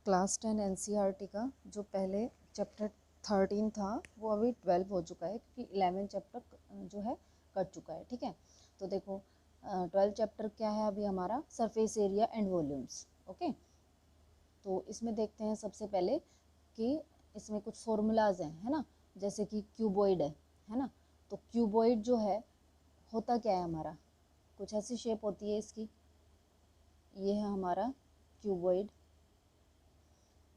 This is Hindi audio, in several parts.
क्लास 10 एनसीईआरटी का जो पहले चैप्टर 13 था वो अभी 12 हो चुका है, क्योंकि 11 चैप्टर जो है कट चुका है। ठीक है, तो देखो 12 चैप्टर क्या है अभी हमारा, surface area and volumes. Okay, तो इसमें देखते हैं सबसे पहले कि इसमें कुछ फॉर्मूलाज हैं, है ना। जैसे कि क्यूबॉइड है ना। तो क्यूबॉइड जो है होता क्या है हमारा, कुछ ऐसी शेप होती है इसकी। ये है हमारा क्यूबॉइड,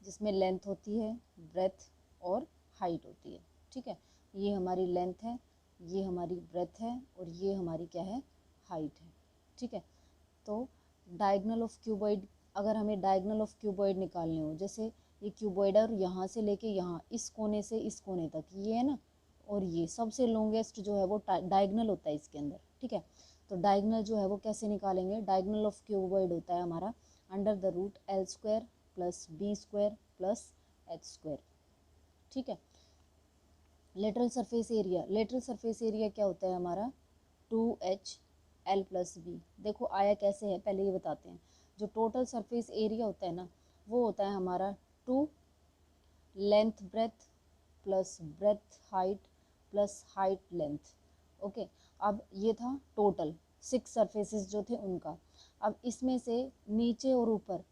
जिसमें लेंथ होती है, ब्रेथ और हाइट होती है। ठीक है, ये हमारी लेंथ है, ये हमारी ब्रेथ है और ये हमारी क्या है, हाइट है। ठीक है, तो डायगोनल ऑफ क्यूबॉइड, अगर हमें डायगोनल ऑफ क्यूबॉइड निकालने हो, जैसे ये क्यूबॉइड और यहाँ से लेके यहाँ इस कोने से इस कोने तक ये है ना, और ये सबसे लॉन्गेस्ट जो है वो डायगोनल होता है इसके अंदर। ठीक है, तो डायगोनल जो है वो कैसे निकालेंगे, डायगोनल ऑफ क्यूबॉइड होता है हमारा under the root L square plus B square plus H square. ठीक है, lateral surface area, lateral surface area क्या होता है हमारा, 2h एल प्लस बी। देखो आया कैसे है, पहले ये बताते हैं। जो टोटल सरफेस एरिया होता है ना, वो होता है हमारा 2 length breadth plus breadth height plus height length. Okay, अब ये था टोटल 6 सरफेसेस जो थे उनका। अब इसमें से नीचे और ऊपर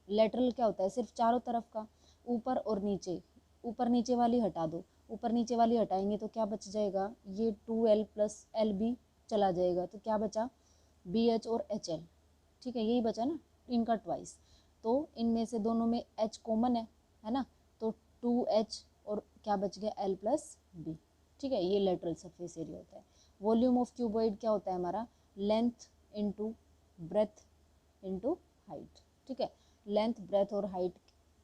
लेटरल क्या होता है, सिर्फ चारों तरफ का, ऊपर और नीचे, ऊपर नीचे वाली हटा दो, ऊपर नीचे वाली हटाएंगे तो क्या बच जाएगा, ये 2l प्लस एल बी चला जाएगा, तो क्या बचा, बी एच और एच एल। ठीक है, यही बचा ना, इनका ट्वाइस। तो इनमें से दोनों में h कॉमन है ना, तो 2h और क्या बच गया, l प्लस बी। ठीक है, ये लेटरल सरफेस एरिया होता है। वॉल्यूम ऑफ क्यूबॉइड क्या होता है हमारा, length into breadth into height. ठीक है, लेंथ ब्रेथ और हाइट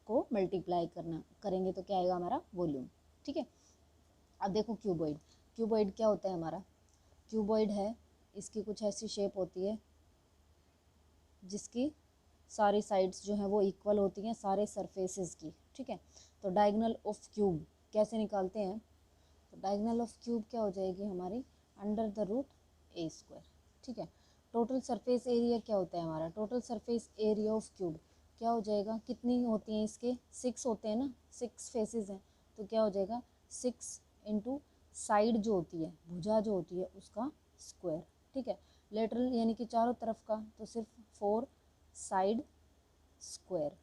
को मल्टीप्लाई करेंगे तो क्या आएगा हमारा, वॉल्यूम। ठीक है, अब देखो क्यूबॉइड, क्यूबॉइड क्या होता है हमारा, क्यूबॉइड है, इसकी कुछ ऐसी शेप होती है जिसकी सारी साइड्स जो हैं वो इक्वल होती हैं सारे सरफेसेस की। ठीक है, तो डायगोनल ऑफ क्यूब कैसे निकालते हैं, तो डायगोनल ऑफ क्यूब क्या हो जाएगी हमारी, under the root A square. ठीक है, टोटल सरफेस एरिया क्या होता है हमारा, total surface area of cube क्या हो जाएगा, कितनी होती हैं इसके, 6 होते हैं ना, 6 फेसेस हैं, तो क्या हो जाएगा 6 इंटू साइड जो होती है, भुजा जो होती है उसका स्क्वायर। ठीक है, लेटरल यानी कि चारों तरफ का, तो सिर्फ 4 साइड स्क्वायर।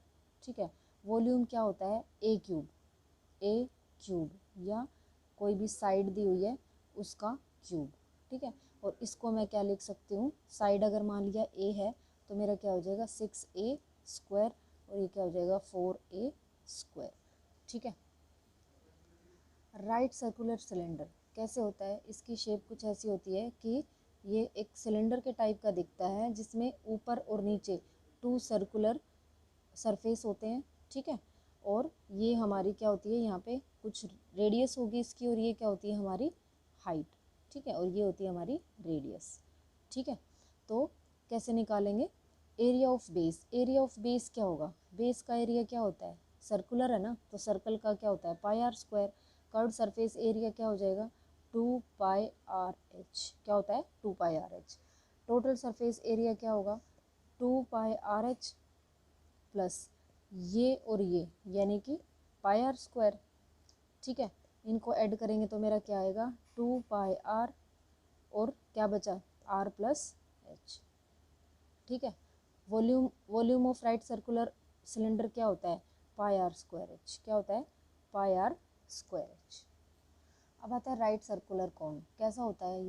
ठीक है, वॉल्यूम क्या होता है, ए क्यूब, ए क्यूब या कोई भी साइड दी हुई है उसका क्यूब। ठीक है, और इसको मैं क्या लिख सकती हूँ, साइड अगर मान लिया ए है तो मेरा क्या हो जाएगा 6a स्क्वायर, और ये क्या हो जाएगा 4a स्क्वायर। ठीक है, राइट सर्कुलर सिलेंडर कैसे होता है, इसकी शेप कुछ ऐसी होती है कि ये एक सिलेंडर के टाइप का दिखता है, जिसमें ऊपर और नीचे 2 सर्कुलर सरफेस होते हैं। ठीक है, और ये हमारी क्या होती है, यहाँ पे कुछ रेडियस होगी इसकी, और ये क्या होती है हमारी हाइट। ठीक है, और ये होती है हमारी रेडियस। ठीक है, तो कैसे निकालेंगे, area of base, area of base क्या होगा, बेस का एरिया क्या होता है, सर्कुलर है ना, तो सर्कल का क्या होता है pi r square. Curved surface area क्या हो जाएगा, 2πr/h, क्या होता है 2πr/h। टोटल सरफेस एरिया क्या होगा, 2πr/h प्लस ये और ये यानी कि पाई आर स्क्वायर। ठीक है, इनको ऐड करेंगे तो मेरा क्या आएगा 2πr, और क्या बचा r प्लस एच। ठीक है, volume, volume of right circular cylinder क्या होता है, पाई आर स्क्वायर एच, क्या होता है पाई आर स्क्वायर एच। अब आता है राइट सर्कुलर कोन, कैसा होता है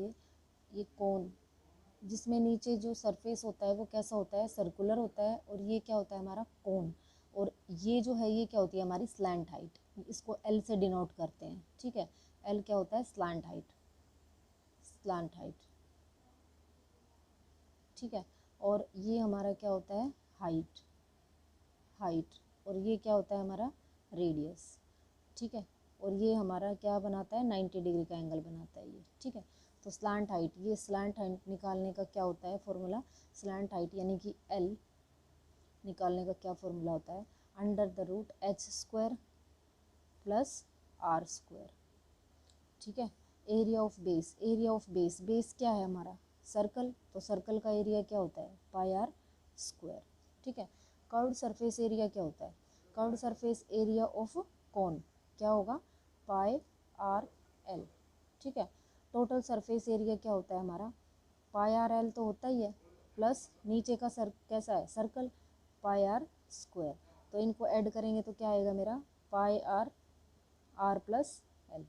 ये कोन, जिसमें नीचे जो सरफेस होता है वो कैसा होता है, सर्कुलर होता है, और ये क्या होता है हमारा कोन, और ये जो है ये क्या होती है हमारी स्लैंट हाइट, इसको एल से डिनोट करते हैं। ठीक है, एल क्या होता है स्लैंट हाइट, स्लैंट हाइट। ठीक है, और ये हमारा क्या होता है हाइट, हाइट, और ये क्या होता है हमारा रेडियस। ठीक है, और ये हमारा क्या बनाता है 90 डिग्री का एंगल बनाता है ये। ठीक है, तो स्लैंट हाइट, ये स्लैंट हाइट निकालने का क्या होता है फॉर्मूला, स्लैंट हाइट यानी कि एल निकालने का क्या फॉर्मूला होता है, under the root H square plus R square. ठीक है, area of base, area of base, base क्या है हमारा सर्कल, तो सर्कल का एरिया क्या होता है पाई आर स्क्वायर। ठीक है, कर्व्ड सरफेस एरिया क्या होता है, कर्व्ड सरफेस एरिया ऑफ कौन क्या होगा, पाई आर एल। ठीक है, टोटल सरफेस एरिया क्या होता है हमारा, पाई आर एल तो होता ही है, प्लस नीचे का कैसा है सर्कल, पाई आर स्क्वायर। तो इनको ऐड करेंगे तो क्या आएगा मेरा, पाई आर आर प्लस एल।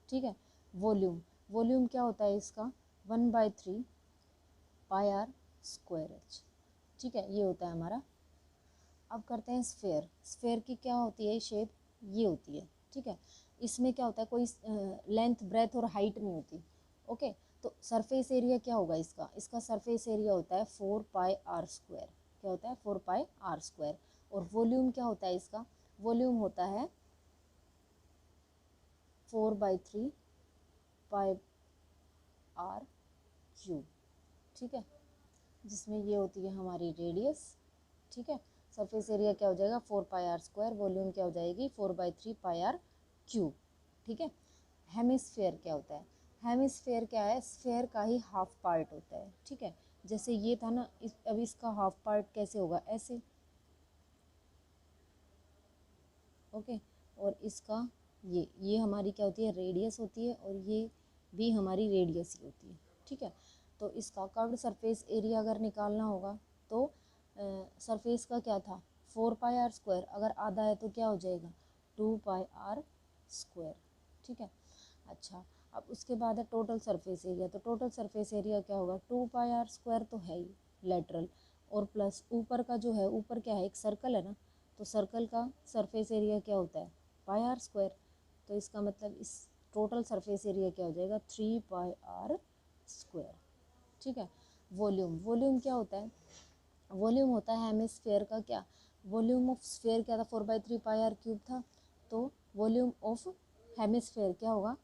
ठीक है, वॉल्यूम, वॉल्यूम क्या होता है इसका, 1/3 पाई आर स्क्वायर एच। ठीक है, ये होता है हमारा। अब करते हैं स्फेयर। स्फेयर की क्या होती है शेप, ये होती है। ठीक है, इसमें क्या होता है, कोई लेंथ ब्रेथ और हाइट नहीं होती। ओके, तो सरफेस एरिया क्या होगा इसका, इसका सरफेस एरिया होता है 4 पाई आर स्क्वायर। क्या होता है, 4 पाई आर स्क्वायर। और वॉल्यूम क्या होता है इसका, वॉल्यूम होता है 4/3 पाई आर क्यूब। ठीक है, जिसमें ये होती है हमारी रेडियस। ठीक है, सरफेस एरिया क्या हो जाएगा 4 पाई आर स्क्वायर, वॉल्यूम क्या हो जाएगी 4/3 पाई आर क्यूब। ठीक है, हेमिस्फेयर क्या होता है, हेमिस्फेयर क्या है, स्फेयर का ही हाफ पार्ट होता है। ठीक है, जैसे ये था ना, अब इसका हाफ पार्ट कैसे होगा, ऐसे। ओके, और इसका ये हमारी क्या होती है, रेडियस होती है, और ये भी हमारी रेडियस ही होती है। ठीक है, तो इसका कर्व्ड सरफेस एरिया अगर निकालना होगा तो सरफेस का क्या था 4 पाई आर स्क्वायर, अगर आधा है तो क्या हो जाएगा 2 पाई आर स्क्वायर। ठीक है, अच्छा, अब उसके बाद है टोटल सरफेस एरिया। तो टोटल सरफेस एरिया क्या होगा, 2 पाई आर स्क्वायर तो है ही लेटरल, और प्लस ऊपर का जो है, ऊपर क्या है एक सर्कल है ना, तो सर्कल का सरफेस एरिया क्या होता है पाई आर स्क्वायर। तो इसका मतलब इस टोटल सरफेस एरिया क्या हो जाएगा 3 पाई आर स्क्वायर। ठीक है, वॉल्यूम, वॉल्यूम क्या होता है, वॉल्यूम होता है हेमिस्फेयर का क्या, वॉल्यूम ऑफ स्फेयर क्या था 4/3 पाई आर क्यूब था, तो वॉल्यूम ऑफ हेमिस्फेयर क्या होगा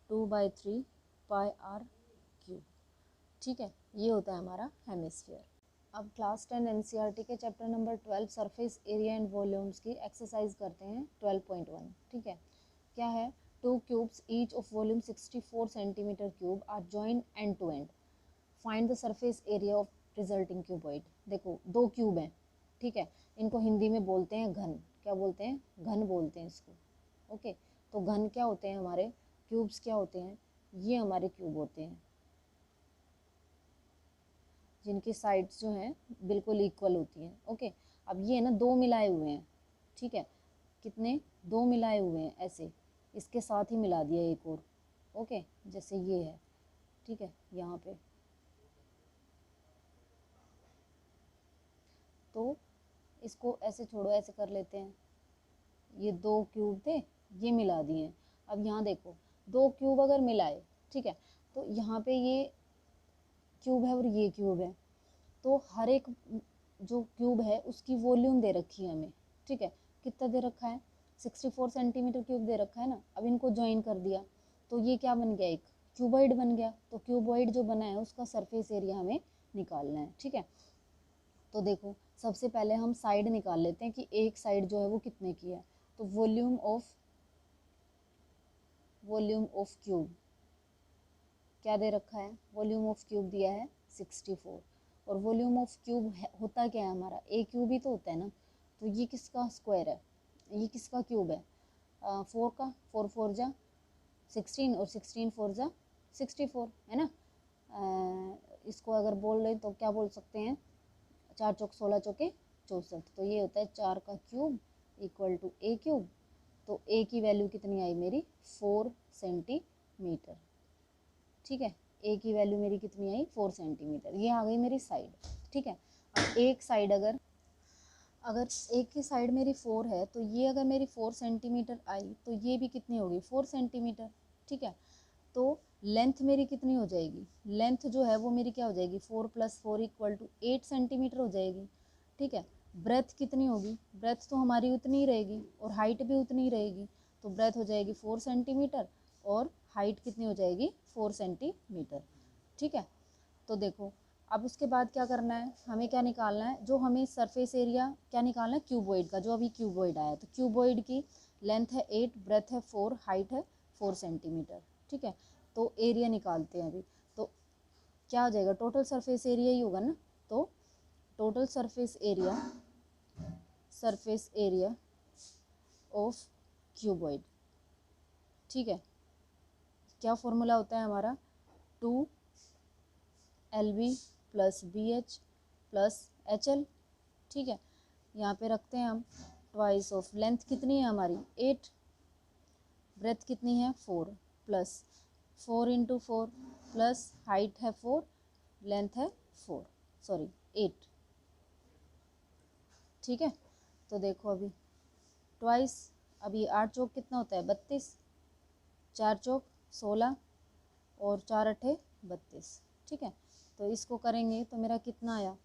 2/3 पाई आर क्यूब। ठीक है, ये होता है हमारा हेमिस्फेयर। अब क्लास 10 एनसीईआरटी के chapter number 12 surface area and volumes की एक्सरसाइज करते हैं 12.1। ठीक है, क्या है, 2 cubes each of volume 64 centimetre cube are joined end to end, find the surface area of resulting cuboid. देखो 2 क्यूब हैं, ठीक है, इनको हिंदी में बोलते हैं घन। क्या बोलते हैं, घन बोलते हैं इसको। ओके, तो घन क्या होते हैं हमारे, क्यूब्स क्या होते हैं, ये हमारे क्यूब होते हैं जिनकी साइड्स जो हैं बिल्कुल इक्वल होती हैं। ओके, अब ये ना 2 मिलाए हुए हैं। ठीक है, कितने, 2 मिलाए हुए हैं ऐसे, इसके साथ ही मिला दिया एक और। ओके, जैसे ये है। ठीक है, यहाँ पे तो इसको ऐसे छोड़ो, ऐसे कर लेते हैं। ये 2 क्यूब थे, ये मिला दिए हैं। अब यहाँ देखो 2 क्यूब अगर मिलाए, ठीक है, तो यहाँ पे ये क्यूब है और ये क्यूब है, तो हर एक जो क्यूब है उसकी वॉल्यूम दे रखी है हमें। ठीक है, कितना दे रखा है 64 सेंटीमीटर क्यूब दे रखा है ना। अब इनको ज्वाइन कर दिया तो ये क्या बन गया, एक क्यूबॉइड बन गया। तो क्यूबॉइड जो बना है उसका सरफेस एरिया हमें निकालना है। ठीक है, तो देखो सबसे पहले हम साइड निकाल लेते हैं कि एक साइड जो है वो कितने की है। तो वॉल्यूम ऑफ क्यूब क्या दे रखा है, वॉल्यूम ऑफ क्यूब दिया है 64। और वॉल्यूम ऑफ क्यूब होता क्या है हमारा, ए क्यूब ही तो होता है ना। तो ये किसका स्क्वायर है, ये किसका क्यूब है, 4 का, 4 4 जा 16 और 16 4 जा 64 है ना। इसको अगर बोल रहे तो क्या बोल सकते हैं, 4 चौक 16 चौके 64। तो ये होता है 4 का cube equal to A cube. तो ए की वैल्यू कितनी आई मेरी 4 सेंटीमीटर। ठीक है, ए की वैल्यू मेरी कितनी आई 4 सेंटीमीटर। ये आ गई मेरी साइड। ठीक है, अब एक साइड अगर एक की साइड मेरी 4 है, तो ये अगर मेरी 4 सेंटीमीटर आई तो ये भी कितनी होगी 4 सेंटीमीटर। ठीक है, तो लेंथ मेरी कितनी हो जाएगी, लेंथ जो है वो मेरी क्या हो जाएगी 4 + 4 इक्वल टू 8 सेंटीमीटर हो जाएगी। ठीक है, ब्रेथ कितनी होगी, ब्रेथ तो हमारी उतनी ही रहेगी और हाइट भी उतनी ही रहेगी। तो ब्रेथ हो जाएगी 4 सेंटीमीटर और हाइट कितनी हो जाएगी 4 सेंटीमीटर। ठीक है, तो देखो अब उसके बाद क्या करना है, हमें क्या निकालना है, जो हमें सरफेस एरिया क्या निकालना है क्यूबॉइड का, जो अभी क्यूबॉइड आया। तो क्यूबॉइड की लेंथ है 8, ब्रेथ है 4, हाइट है 4 सेंटीमीटर। ठीक है, तो एरिया निकालते हैं अभी। तो क्या हो जाएगा, टोटल सरफेस एरिया ही होगा ना। तो total surface area of cuboid. ठीक है, क्या फॉर्मूला होता है हमारा, 2LB plus BH plus HL। ठीक है, यहाँ पे रखते हैं हम ट्वाइस ऑफ लेंथ कितनी है हमारी 8, ब्रेथ कितनी है 4 प्लस 4 इंटू 4 प्लस हाइट है 4, लेंथ है 8। ठीक है, तो देखो अभी ट्वाइस, अभी 8 चौक कितना होता है 32, 4 चौक 16 और 4 अठे 32। ठीक है, तो इसको करेंगे तो मेरा कितना आया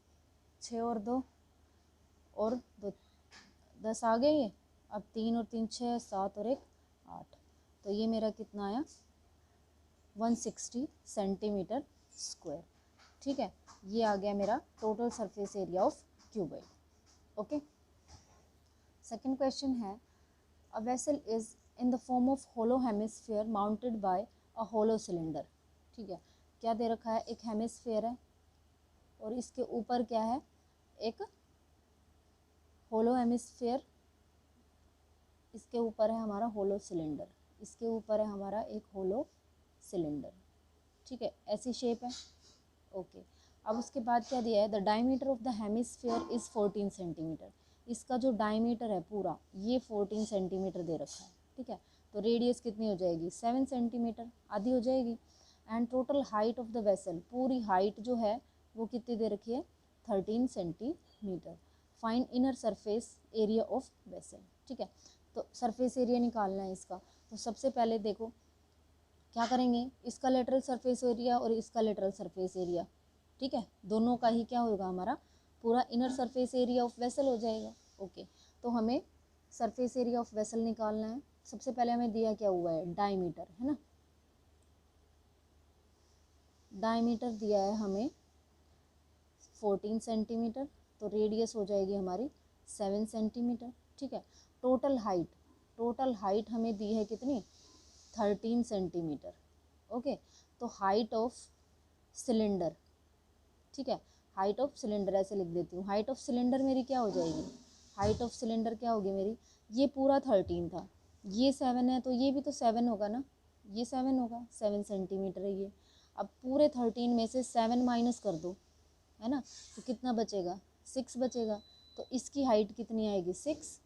6 और 2 और 2 10 आ गए ये। अब 3 और 3 6 7 और 1 8, तो ये मेरा कितना आया 160 सेंटीमीटर स्क्वायर। ठीक है, ये आ गया मेरा total surface area of cuboid. Okay, second question है, a vessel is in the form of hollow hemisphere mounted by a hollow cylinder. ठीक है, क्या दे रखा है, एक हेमिस्फीयर है और इसके ऊपर क्या है, एक होलो हेमिस्फीयर, इसके ऊपर है हमारा होलो सिलेंडर, इसके ऊपर है हमारा एक होलो सिलेंडर। ठीक है, ऐसी शेप है। ओके, अब उसके बाद क्या दिया है, the diameter of the hemisphere is 14 centimetre. इसका जो डायमीटर है पूरा ये 14 सेंटीमीटर दे रखा है। ठीक है, तो रेडियस कितनी हो जाएगी 7 सेंटीमीटर, आधी हो जाएगी। And total height of the vessel, पूरी हाइट जो है वो कितनी दे रखी है 13 centimetre. Find inner surface area of vessel. ठीक है, तो सरफेस एरिया निकालना है इसका। तो सबसे पहले देखो क्या करेंगे, इसका लेटरल सरफेस एरिया और इसका लेटरल सरफेस एरिया, ठीक है, दोनों का ही क्या होगा हमारा पूरा inner surface area of vessel हो जाएगा। ओके, तो हमें सरफेस एरिया ऑफ वेसल निकालना है। सबसे पहले हमें दिया क्या हुआ है डायमीटर, है ना, डायमीटर दिया है हमें 14 सेंटीमीटर, तो रेडियस हो जाएगी हमारी 7 सेंटीमीटर। ठीक है, टोटल हाइट हमें दी है कितनी 13 सेंटीमीटर। ओके, तो हाइट ऑफ सिलेंडर, ठीक है, हाइट ऑफ सिलेंडर ऐसे लिख देती हूँ, हाइट ऑफ सिलेंडर मेरी क्या हो जाएगी, हाइट ऑफ सिलेंडर क्या होगी मेरी, ये पूरा 13 था, ये 7 है, तो ये भी तो 7 होगा ना, ये 7 होगा, 7 सेंटीमीटर है ये। अब पूरे 13 में से 7 माइनस कर दो, है ना, तो कितना बचेगा 6 बचेगा। तो इसकी हाइट कितनी आएगी 6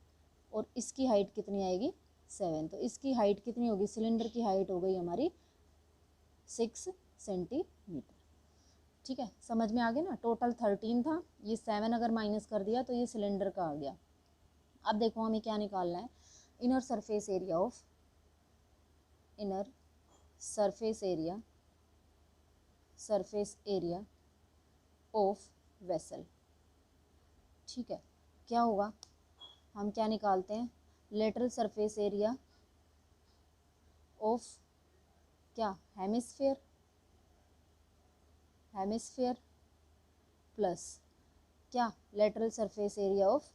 और इसकी हाइट कितनी आएगी 7, तो इसकी हाइट कितनी होगी, सिलेंडर की हाइट हो गई हमारी 6 सेंटीमीटर। ठीक है, समझ में आ गया ना, टोटल 13 था, ये 7 अगर माइनस कर दिया तो ये सिलेंडर का आ गया। अब देखो हमें क्या निकालना है, inner surface area of vessel. ठीक है, क्या होगा, हम क्या निकालते हैं, लेटरल सरफेस एरिया ऑफ क्या हेमिस्फीयर प्लस क्या लेटरल सरफेस एरिया ऑफ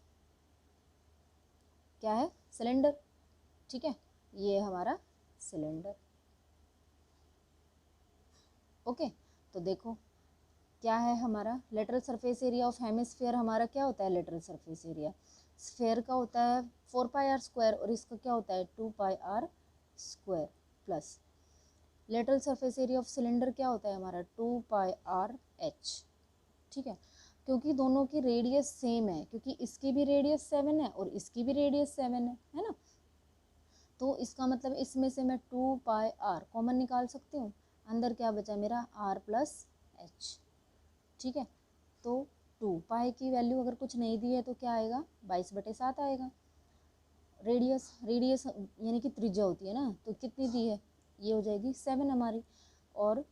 क्या है सिलेंडर। ठीक है, ये हमारा सिलेंडर। ओके, तो देखो क्या है हमारा lateral surface area of hemisphere, हमारा क्या होता है लेटरल सरफेस एरिया, स्फीयर का होता है 4πr स्क्वायर और इसका क्या होता है 2πr square plus lateral surface area of cylinder क्या होता है हमारा 2πrh। ठीक है, क्योंकि दोनों की रेडियस सेम है, क्योंकि इसकी भी रेडियस 7 है और इसकी भी रेडियस 7 है ना, तो इसका मतलब इसमें से मैं 2πr कॉमन निकाल सकती हूँ, अंदर क्या बचा मेरा r प्लस h। ठीक है, तो 2π की वैल्यू अगर कुछ नहीं दी है तो क्या आएगा 22/7 आएगा। रेडियस यानी कि त्रिज्या होती है ना, तो कितनी दी है, ये हो जाएगी 7 हमारी, और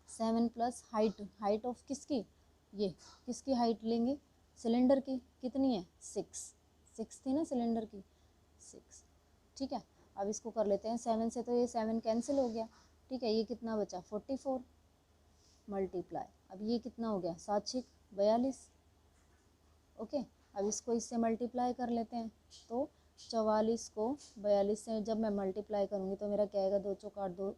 7 प्लस हाइट ऑफ किसकी, ये किसकी हाइट लेंगे सिलेंडर की, कितनी है 6 थी ना सिलेंडर की 6। ठीक है, अब इसको कर लेते हैं 7 से, तो ये 7 कैंसिल हो गया। ठीक है, ये कितना बचा 44 मल्टीप्लाई, अब ये कितना हो गया 7×6 42। ओके, अब इसको इससे मल्टीप्लाई कर लेते हैं, तो 44 को 42 से जब मैं मल्टीप्लाई करूँगी तो मेरा क्या आएगा 2 चौक 8 2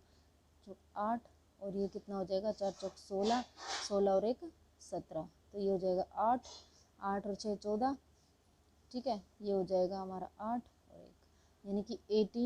चौक 8 और ये कितना हो जाएगा 4 चौक 16 16 और 1 17, तो ये हो जाएगा 8 8 और 6 14। ठीक है, ये हो जाएगा हमारा 8 और 1 यानी कि 18